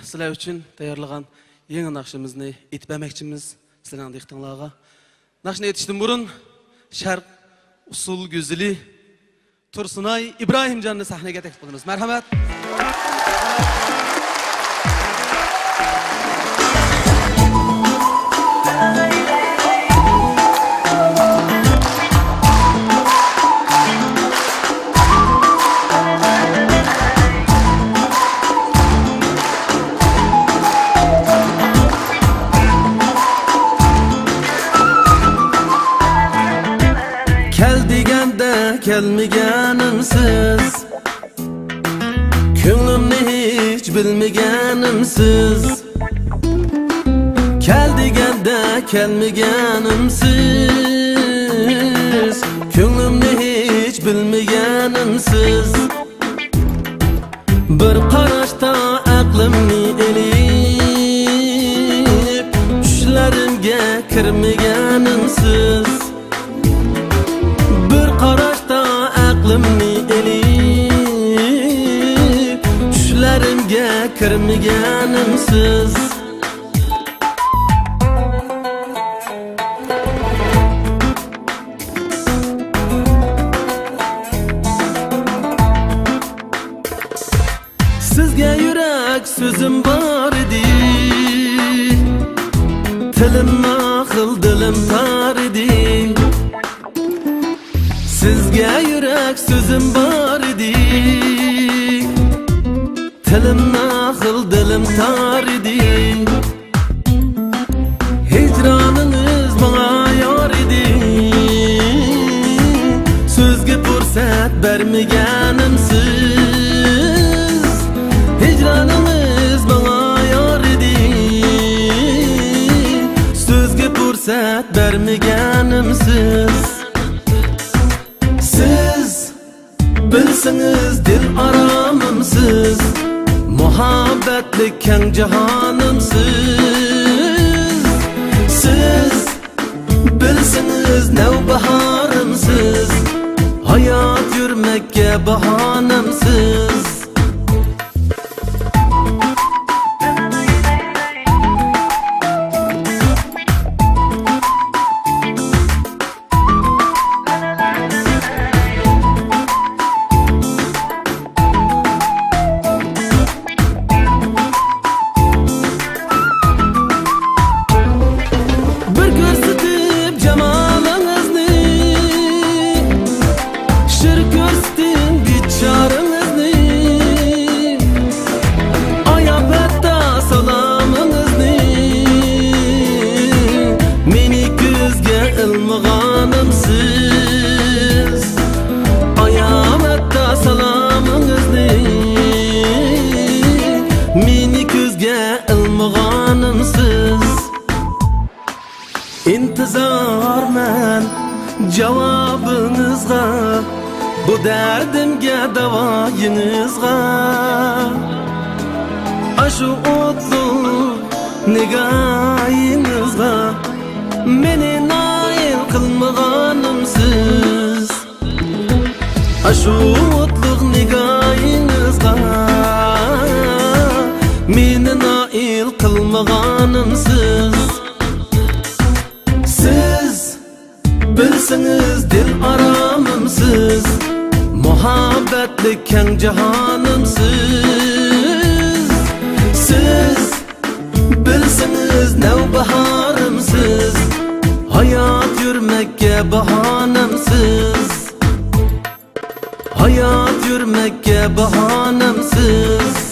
Sizler için tayyorlagan yeni nakşımızını etmemekçimiz sizlerin diktanlığa. Nakşını yetiştim burun şark usul güzeli Tursunay İbrahim Can'ı sahneye teklif ediniz. Merhamet. Kelmeganimsiz Ko'nglimni hech bilmaganimsiz Kel deganda kelmaganimsiz Ko'nglimni hech bilmaganimsiz Bir qarashda aqlimni elib Tushlarimga kirmaganimsiz Bir qarashda aqlimni elib Tushlarimga kirmaganimsiz Sizga yurak so'zim bor edi Tilim naql dilim tor edi Sizga yurak so'zim bor edi Tilim naql dilim tor edi Hicroniniz menga yor edi So'zga fursat bermaganimsiz Hicroniniz menga yor edi So'zga fursat bermaganimsiz Siz bilsiniz dil aramimsiz Muhabbetlik keng jahonimsiz Siz bilsiniz nevbaharimsiz Hayat yurmakka bahonamsiz İntizorman javobingizga Bu dardimga davoyingizga Ashu o'tlu nigoyingizga Meni noil qilmaganimsiz Ashu o'tlu nigoyingizga Meni noil qilmaganimsiz Siz bilsiniz dil aramimsiz Muhabbetlik keng jahonimsiz Siz bilsiniz nevbaharimsiz Hayat yurmakka bahonamsiz Hayat yurmakka bahonamsiz